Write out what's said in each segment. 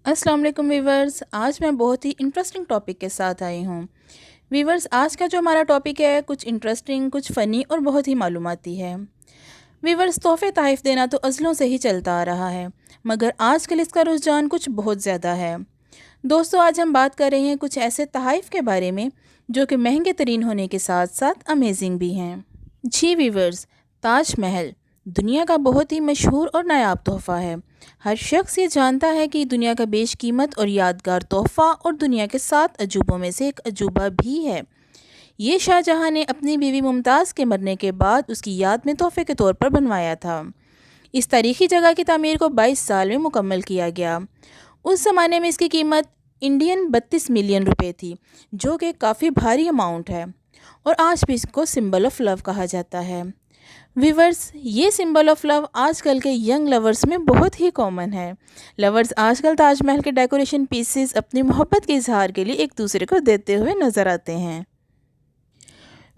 अस्सलाम वालेकुम वीवर्स। आज मैं बहुत ही इंटरेस्टिंग टॉपिक के साथ आई हूँ। वीवर्स, आज का जो हमारा टॉपिक है कुछ इंटरेस्टिंग, कुछ फ़नी और बहुत ही मालूमाती है। वीवर्स, तोहफ़े तहफ़ देना तो अज़लों से ही चलता आ रहा है, मगर आजकल इसका रुझान कुछ बहुत ज़्यादा है। दोस्तों, आज हम बात कर रहे हैं कुछ ऐसे तहफ़ के बारे में जो कि महंगे तरीन होने के साथ साथ अमेजिंग भी हैं। जी वीवर्स, ताज महल दुनिया का बहुत ही मशहूर और नायाब तोहफ़ा है। हर शख्स ये जानता है कि दुनिया का बेशकीमत और यादगार तोहफ़ा और दुनिया के 7 अजूबों में से एक अजूबा भी है। ये शाहजहां ने अपनी बीवी मुमताज़ के मरने के बाद उसकी याद में तोहफ़े के तौर पर बनवाया था। इस तारीखी जगह की तामीर को 22 साल में मुकम्मल किया गया। उस ज़माने में इसकी कीमत इंडियन 32 मिलियन रुपए थी, जो कि काफ़ी भारी अमाउंट है और आज भी इसको सिंबल ऑफ लव कहा जाता है। वीवर्स, ये सिंबल ऑफ लव आजकल के यंग लवर्स में बहुत ही कॉमन है। लवर्स आजकल ताजमहल के डेकोरेशन पीसेस अपनी मोहब्बत के इजहार के लिए एक दूसरे को देते हुए नज़र आते हैं।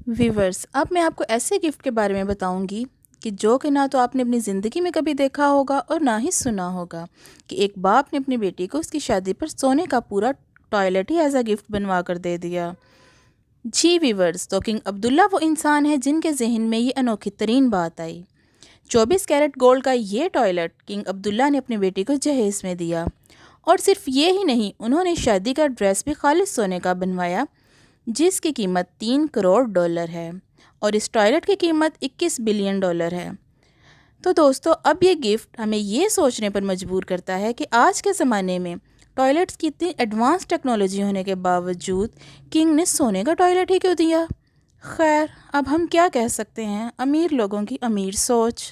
वीवर्स, अब मैं आपको ऐसे गिफ्ट के बारे में बताऊंगी कि जो कि ना तो आपने अपनी ज़िंदगी में कभी देखा होगा और ना ही सुना होगा, कि एक बाप ने अपनी बेटी को उसकी शादी पर सोने का पूरा टॉयलेट ही एज अ गिफ्ट बनवा कर दे दिया। जी वीवर्स, तो किंग अब्दुल्ला वो इंसान है जिनके जहन में ये अनोखी तरीन बात आई। 24 कैरेट गोल्ड का ये टॉयलेट किंग अब्दुल्ला ने अपनी बेटी को जहेज़ में दिया। और सिर्फ ये ही नहीं, उन्होंने शादी का ड्रेस भी खालिस सोने का बनवाया, जिसकी कीमत $3 करोड़ है और इस टॉयलेट की कीमत $21 बिलियन है। तो दोस्तों, अब ये गिफ्ट हमें ये सोचने पर मजबूर करता है कि आज के ज़माने में टॉयलेट्स की इतनी एडवांस टेक्नोलॉजी होने के बावजूद किंग ने सोने का टॉयलेट ही क्यों दिया। खैर, अब हम क्या कह सकते हैं, अमीर लोगों की अमीर सोच।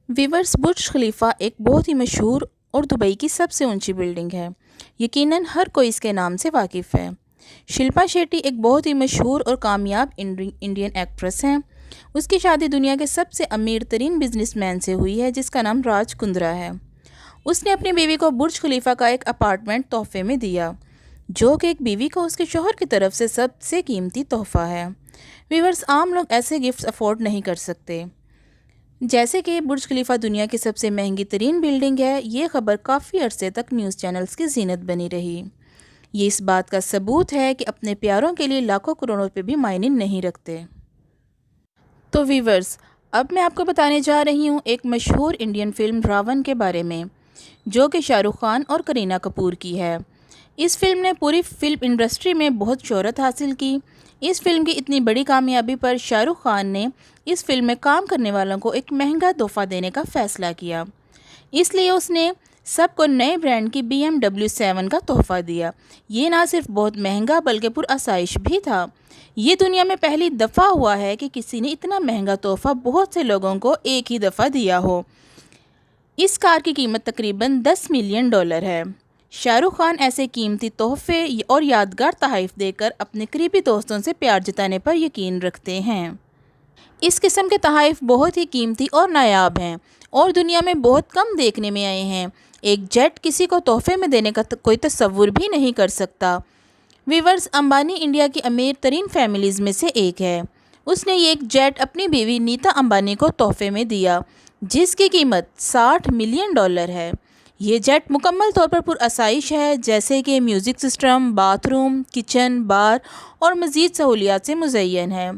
वीवर्स, बुर्ज खलीफा एक बहुत ही मशहूर और दुबई की सबसे ऊंची बिल्डिंग है। यकीनन हर कोई इसके नाम से वाकिफ़ है। शिल्पा शेट्टी एक बहुत ही मशहूर और कामयाब इंडियन एक्ट्रेस हैं। उसकी शादी दुनिया के सबसे अमीर तरीन बिजनेसमैन से हुई है, जिसका नाम राज कुंद्रा है। उसने अपनी बीवी को बुर्ज खलीफा का एक अपार्टमेंट तोहफे में दिया, जो कि एक बीवी को उसके शोहर की तरफ से सबसे कीमती तोहफा है। वीवर्स, आम लोग ऐसे गिफ्ट्स अफोर्ड नहीं कर सकते। जैसे कि बुर्ज खलीफा दुनिया की सबसे महंगी तरीन बिल्डिंग है, ये खबर काफ़ी अरसे तक न्यूज़ चैनल्स की जीनत बनी रही। ये इस बात का सबूत है कि अपने प्यारों के लिए लाखों करोड़ों रुपए भी मायने नहीं रखते। तो वीवर्स, अब मैं आपको बताने जा रही हूँ एक मशहूर इंडियन फिल्म रावण के बारे में, जो कि शाहरुख खान और करीना कपूर की है। इस फिल्म ने पूरी फिल्म इंडस्ट्री में बहुत शोहरत हासिल की। इस फिल्म की इतनी बड़ी कामयाबी पर शाहरुख खान ने इस फिल्म में काम करने वालों को एक महंगा तोहफा देने का फ़ैसला किया। इसलिए उसने सबको नए ब्रांड की BMW 7 का तोहफा दिया। ये ना सिर्फ बहुत महंगा बल्कि पुरआसाइश भी था। ये दुनिया में पहली दफ़ा हुआ है कि किसी ने इतना महंगा तोहफा बहुत से लोगों को एक ही दफ़ा दिया हो। इस कार की कीमत तकरीबन $10 मिलियन है। शाहरुख खान ऐसे कीमती तोहफे और यादगार तोहफ़े देकर अपने करीबी दोस्तों से प्यार जताने पर यकीन रखते हैं। इस किस्म के तोहफ़े बहुत ही कीमती और नायाब हैं और दुनिया में बहुत कम देखने में आए हैं। एक जेट किसी को तोहफे में देने का कोई तसव्वुर भी नहीं कर सकता। वीवर्स, अंबानी इंडिया की अमीर तरीन फैमिलीज़ में से एक है। उसने ये एक जेट अपनी बीवी नीता अंबानी को तोहफे में दिया, जिसकी कीमत $60 मिलियन है। ये जेट मुकम्मल तौर पर पुरआसाइश है, जैसे कि म्यूज़िक सिस्टम, बाथरूम, किचन, बार और मज़ीद सहूलियात से मुज़य्यन है।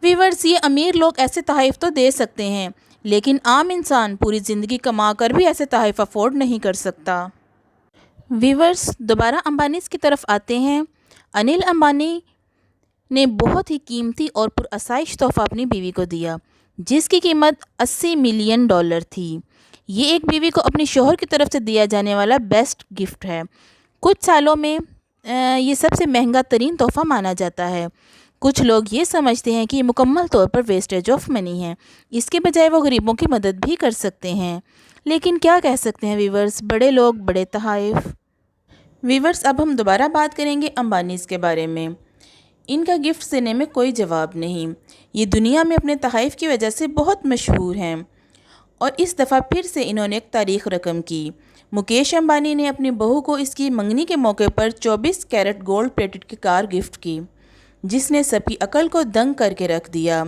वीवर्स, ये अमीर लोग ऐसे तोहफ़े तो दे सकते हैं, लेकिन आम इंसान पूरी ज़िंदगी कमा कर भी ऐसे तोहफ़े अफोर्ड नहीं कर सकता। वीवर्स, दोबारा अंबानीज़ की तरफ आते हैं। अनिल अंबानी ने बहुत ही कीमती और पुरआसाइश तोहफ़ा अपनी बीवी को दिया, जिसकी कीमत $80 मिलियन थी। ये एक बीवी को अपने शोहर की तरफ से दिया जाने वाला बेस्ट गिफ्ट है। कुछ सालों में ये सबसे महंगा तरीन तोहफ़ा माना जाता है। कुछ लोग ये समझते हैं कि ये मुकम्मल तौर पर वेस्टेज ऑफ मनी है। इसके बजाय वो गरीबों की मदद भी कर सकते हैं। लेकिन क्या कह सकते हैं वीवर्स, बड़े लोग बड़े तोहफ़े। वीवर्स, अब हम दोबारा बात करेंगे अंबानीज़ के बारे में। इनका गिफ्ट देने में कोई जवाब नहीं। ये दुनिया में अपने तोहफ़े की वजह से बहुत मशहूर हैं और इस दफ़ा फिर से इन्होंने एक तारीख रकम की। मुकेश अंबानी ने अपनी बहू को इसकी मंगनी के मौके पर 24 कैरेट गोल्ड प्लेटेड की कार गिफ्ट की, जिसने सबकी अकल को दंग करके रख दिया।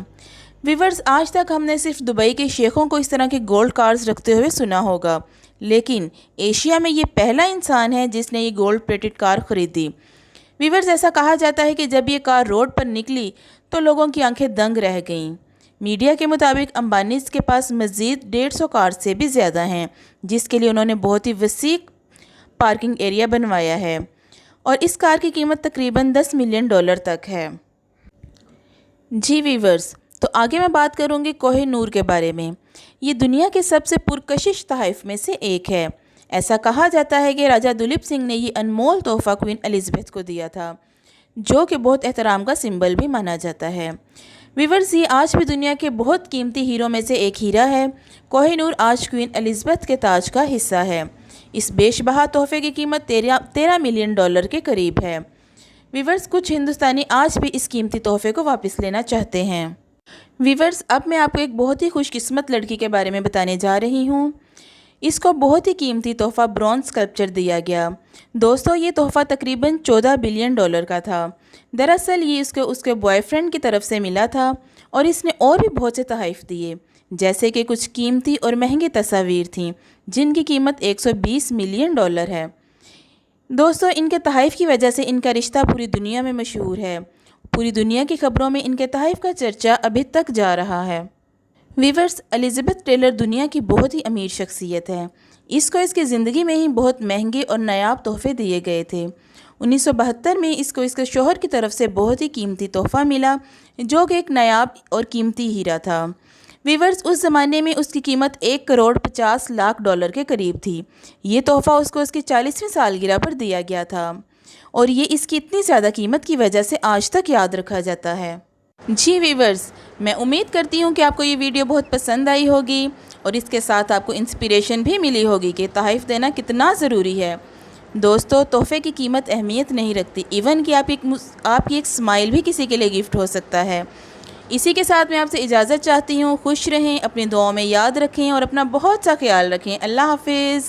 वीवर्स, आज तक हमने सिर्फ दुबई के शेखों को इस तरह के गोल्ड कार्स रखते हुए सुना होगा, लेकिन एशिया में ये पहला इंसान है जिसने ये गोल्ड प्लेटेड कार खरीदी। वीवर्स, ऐसा कहा जाता है कि जब ये कार रोड पर निकली तो लोगों की आंखें दंग रह गईं। मीडिया के मुताबिक अंबानी के पास मज़ीद 150 कार से भी ज़्यादा हैं, जिसके लिए उन्होंने बहुत ही वसीक पार्किंग एरिया बनवाया है और इस कार की कीमत तकरीबन $10 मिलियन तक है। जी वीवर्स, तो आगे मैं बात करूंगी कोहिनूर के बारे में। ये दुनिया के सबसे पुरकशिश तोहफ़ में से एक है। ऐसा कहा जाता है कि राजा दुलीप सिंह ने ये अनमोल तोहफ़ा क्वीन एलिज़ाबेथ को दिया था, जो कि बहुत एहतराम का सिंबल भी माना जाता है। वीवर्स, ये आज भी दुनिया के बहुत कीमती हीरों में से एक हीरा है। कोहिनूर आज क्वीन एलिज़ाबेथ के ताज का हिस्सा है। इस बेशबहा तोहफ़े की कीमत 13 मिलियन डॉलर के करीब है। वीवर्स, कुछ हिंदुस्तानी आज भी इस कीमती तोहफ़े को वापस लेना चाहते हैं। वीवर्स, अब मैं आपको एक बहुत ही खुशकिस्मत लड़की के बारे में बताने जा रही हूँ। इसको बहुत ही कीमती तोहफ़ा ब्रॉन्ज स्कल्पचर दिया गया। दोस्तों, ये तोहफ़ा तकरीबन 14 बिलियन डॉलर का था। दरअसल ये उसके बॉयफ्रेंड की तरफ से मिला था और इसने और भी बहुत से तोहफ़े दिए, जैसे कि कुछ कीमती और महंगी तस्वीर थीं जिनकी कीमत 120 मिलियन डॉलर है। दोस्तों, इनके तोहफ़े की वजह से इनका रिश्ता पूरी दुनिया में मशहूर है। पूरी दुनिया की खबरों में इनके तोहफ़े का चर्चा अभी तक जा रहा है। वीवर्स, एलिज़ाबेथ टेलर दुनिया की बहुत ही अमीर शख्सियत है। इसको इसकी ज़िंदगी में ही बहुत महंगे और नायाब तोहफ़े दिए गए थे। 1972 में इसको इसके शोहर की तरफ से बहुत ही कीमती तोहफ़ा मिला, जो कि एक नायाब और कीमती हीरा था। वीवर्स, उस ज़माने में उसकी कीमत 1,50,00,000 डॉलर के करीब थी। ये तोहफ़ा उसको उसकी 40वीं सालगिरह पर दिया गया था और ये इसकी इतनी ज़्यादा कीमत की वजह से आज तक याद रखा जाता है। जी वीवर्स, मैं उम्मीद करती हूँ कि आपको ये वीडियो बहुत पसंद आई होगी और इसके साथ आपको इंस्पिरेशन भी मिली होगी कि तोहफ़ा देना कितना ज़रूरी है। दोस्तों, तोहफ़े की कीमत अहमियत नहीं रखती, इवन कि आपकी एक स्माइल भी किसी के लिए गिफ्ट हो सकता है। इसी के साथ मैं आपसे इजाज़त चाहती हूँ। खुश रहें, अपनी दुआओं में याद रखें और अपना बहुत सा ख्याल रखें। अल्लाह हाफिज़।